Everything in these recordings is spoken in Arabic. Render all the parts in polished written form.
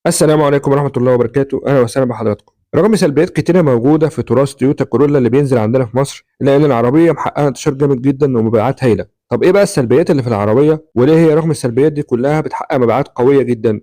السلام عليكم ورحمة الله وبركاته، أهلا وسهلا بحضراتكم. رغم سلبيات كتيرة موجودة في تراث تويوتا كورولا اللي بينزل عندنا في مصر، إلا إن العربية محققة انتشار جامد جدا ومبيعات هايلة. طب إيه بقى السلبيات اللي في العربية؟ وليه هي رغم السلبيات دي كلها بتحقق مبيعات قوية جدا؟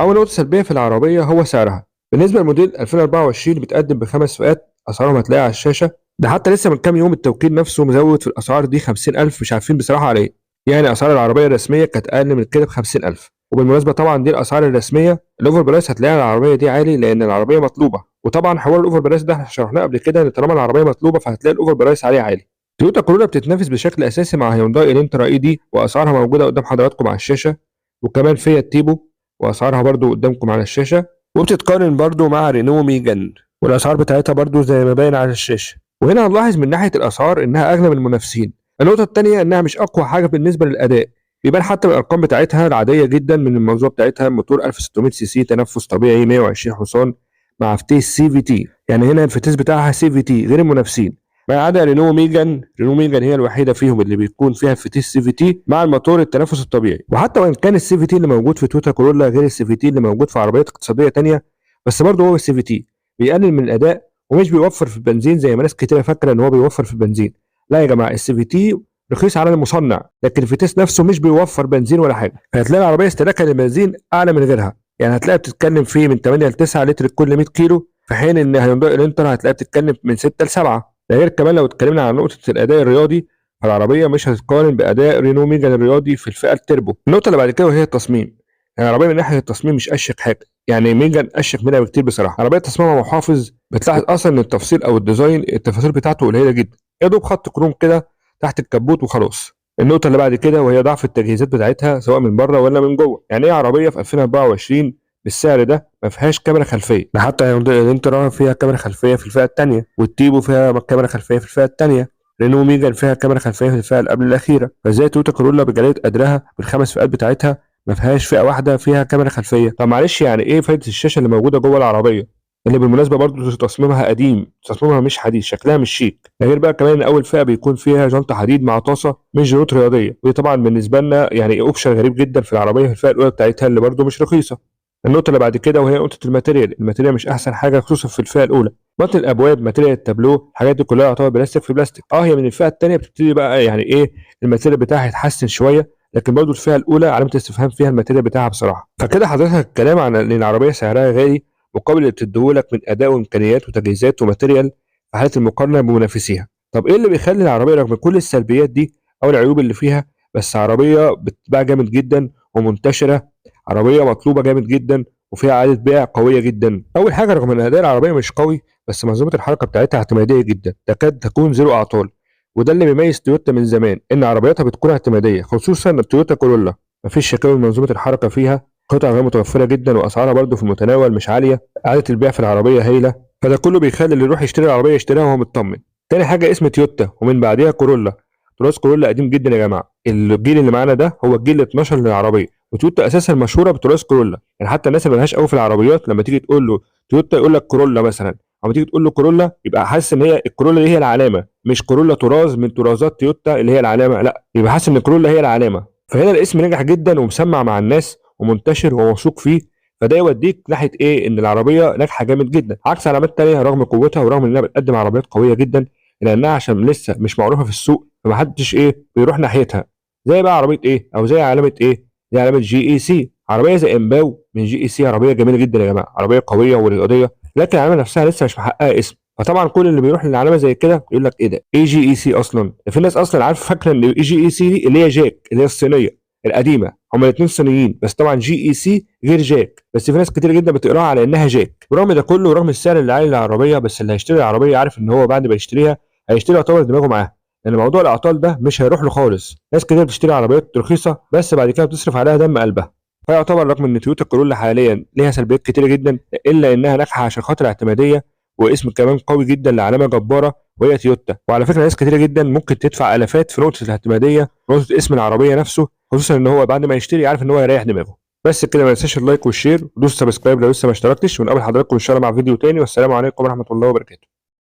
أول نقطة سلبية في العربية هو سعرها. بالنسبة لموديل 2024 بتقدم بخمس فئات أسعارهم هتلاقيها على الشاشة. ده حتى لسه من كام يوم التوكيل نفسه مزود في الأسعار دي 50,000، مش عارفين بصراحة عليه. يعني أسعار العربية الرسمية كانت أقل من كده ب50,000. وبالمناسبة طبعا دي الأسعار الرسمية. الأوفر برايس هتلاقيها على العربية دي عالي لأن العربية مطلوبة. وطبعا حوار الأوفر برايس ده احنا شرحناه قبل كده، إن طالما العربية مطلوبة فهتلاقي الأوفر برايس عليه عالي. تويوتا كورولا بتتنافس بشكل أساسي مع هيونداي الانترا اي دي، وأسعارها موجودة قدام حضراتكم على الشاشة. وكمان فيات تيبو، واسعارها برضو قدامكم على الشاشه. وبتتقارن برضو مع رينو ميجان، والاسعار بتاعتها برضو زي ما باين على الشاشه. وهنا هنلاحظ من ناحيه الاسعار انها اغلى من المنافسين. النقطه الثانيه انها مش اقوى حاجه بالنسبه للاداء. بيبان حتى من الارقام بتاعتها العاديه جدا من الموضوع بتاعتها. موتور 1600 سي سي، تنفس طبيعي 120 حصان، مع فتيس سي في تي. يعني هنا الفتيس بتاعها سي في تي غير المنافسين. ما عدا رينو ميجان هي الوحيده فيهم اللي بيكون فيها الفتيس سي في تي مع الموتور التنفس الطبيعي. وحتى وان كان السي في تي اللي موجود في تويوتا كورولا غير السي في تي اللي موجود في عربيات اقتصاديه تانية، بس برضه هو السي في تي بيقلل من الاداء ومش بيوفر في البنزين زي ما ناس كتير فاكره ان هو بيوفر في البنزين. لا يا جماعه، السي في تي رخيص على المصنع، لكن الفتيس نفسه مش بيوفر بنزين ولا حاجه. فهتلاقي العربيه استهلاكها للبنزين اعلى من غيرها. يعني هتلاقي بتتكلم فيه من 8 ل 9 لتر كل 100 كيلو، في حين ان هيونداي الانتر هتلاقي بتتكلم من 6 ل 7. ده غير كمان لو اتكلمنا عن نقطة الأداء الرياضي، فالعربية مش هتتقارن بأداء رينو ميجان الرياضي في الفئة التربو. النقطة اللي بعد كده وهي التصميم. يعني العربية من ناحية التصميم مش أشيك حاجة، يعني ميجان أشيك منها بكتير بصراحة. عربية تصميمها محافظ، بتلاحظ أصلا إن التفصيل أو الديزاين التفاصيل بتاعته قليلة جدا، يا دوب خط كروم كده تحت الكبوت وخلاص. النقطة اللي بعد كده وهي ضعف التجهيزات بتاعتها سواء من بره ولا من جوه. يعني إيه عربية في 2024 بالسعر ده ما فيهاش كاميرا خلفيه؟ ده حتى هيونداي الانترا فيها كاميرا خلفيه في الفئه الثانيه، والتيبو فيها كاميرا خلفيه في الفئه الثانيه، رينو ميجان فيها كاميرا خلفيه في الفئه اللي قبل الاخيره. فازاي تويوتا كورولا بجلاله قدرها بالخمس فئات بتاعتها ما فيهاش فئه واحده فيها كاميرا خلفيه؟ طب معلش، يعني ايه فايده الشاشه اللي موجوده جوه العربيه، اللي بالمناسبه برضو تصميمها قديم، تصميمها مش حديث، شكلها مش شيك. ده غير بقى كمان ان اول فئه بيكون فيها جنطه حديد مع طاسه مش جنوط رياضيه، ودي طبعا بالنسبه لنا يعني اوبشن غريب جدا في العربيه في الفئه الاولى بتاعتها اللي برضو مش رخيصه. النقطة اللي بعد كده وهي نقطة الماتيريال مش أحسن حاجة خصوصا في الفئة الأولى. متن الأبواب، ماتيريال التابلو، الحاجات دي كلها يعتبر بلاستيك في بلاستيك. هي من الفئة التانية بتبتدي بقى يعني إيه الماتيريال بتاعها يتحسن شوية، لكن برضه الفئة الأولى علامة استفهام فيها الماتيريال بتاعها بصراحة. فكده حضرتك الكلام عن إن العربية سعرها غالي مقابل اللي بتديهولك من أداء وإمكانيات وتجهيزات وماتيريال في حالة المقارنة بمنافسيها. طب إيه اللي بيخلي العربية رغم كل السلبيات دي أو العيوب اللي فيها بس عربية بتتباع جامد جدا ومنتشرة، عربية مطلوبة جامد جدا وفيها إعادة بيع قوية جدا؟ أول حاجة، رغم إن أداء العربية مش قوي بس منظومة الحركة بتاعتها اعتمادية جدا، تكاد تكون زيرو أعطال. وده اللي بيميز تويوتا من زمان، إن عربياتها بتكون اعتمادية، خصوصا التويوتا كورولا. مفيش شكاوي من منظومة الحركة فيها، قطع غير متوفرة جدا وأسعارها برضه في المتناول مش عالية، إعادة البيع في العربية هايلة. فده كله بيخلي اللي يروح يشتري العربية يشتريها وهو مطمن. تاني حاجة اسم تويوتا ومن بعديها كورولا. تراث كورولا قديم جدا يا جماعة. الجيل اللي معانا ده هو الجيل ال 12 للعربية، وتويوتا اساسا مشهوره بتراث كورولا. يعني حتى الناس اللي مالهاش قوي في العربيات لما تيجي تقول له تويوتا يقول لك كورولا مثلا، او تيجي تقول له كورولا يبقى حاسس ان هي الكورولا دي هي العلامه، مش كورولا طراز من طرازات تويوتا اللي هي العلامه، لا، يبقى حاسس ان كورولا هي العلامه. فهنا الاسم نجح جدا ومسمع مع الناس ومنتشر وموثوق فيه. فده يوديك ناحيه ايه، ان العربيه ناجحه جامد جدا عكس علامات تانيه رغم قوتها ورغم انها بتقدم عربيات قويه جدا، الا انها عشان لسه مش معروفه في السوق فمحدش ايه بيروح ناحيتها. زي بقى عربيه ايه، او زي علامه ايه، دي علامه جي اي سي. عربيه زي امباو من جي اي سي، عربيه جميله جدا يا جماعه، عربيه قويه ورياضيه، لكن العلامه نفسها لسه مش محققه اسم. فطبعا كل اللي بيروح للعلامه زي كده يقول لك ايه ده، اي جي اي سي اصلا؟ ده في ناس اصلا عارفه فاكره ان اي جي اي سي دي اللي هي جاك اللي هي الصينيه القديمه. هما الاثنين صينيين بس طبعا جي اي سي غير جاك، بس في ناس كتير جدا بتقراها على انها جاك. برغم ده كله ورغم السعر اللي عالي للعربيه، بس اللي هيشتري العربيه عارف ان هو بعد ما يشتريها هيشتري يعتبر دماغه معاها، لان موضوع الاعطال ده مش هيروح له خالص. ناس كتير بتشتري عربيات رخيصه بس بعد كده بتصرف عليها دم قلبها. فيعتبر رغم ان تويوتا كورولا حاليا ليها سلبيات كتيره جدا، الا انها ناجحه عشان خاطر اعتماديه واسم كمان قوي جدا لعلامه جباره وهي تويوتا. وعلى فكره ناس كتيره جدا ممكن تدفع الافات في نقطه الاعتماديه، نقطه اسم العربيه نفسه، خصوصا ان هو بعد ما يشتري عارف ان هو يريح دماغه. بس كده، ما تنساش اللايك والشير ودوس سبسكرايب لو لسه ما اشتركتش، ونقابل حضراتكم ان شاء الله مع فيديو تاني، والسلام عليكم ورحمه الله وبركاته.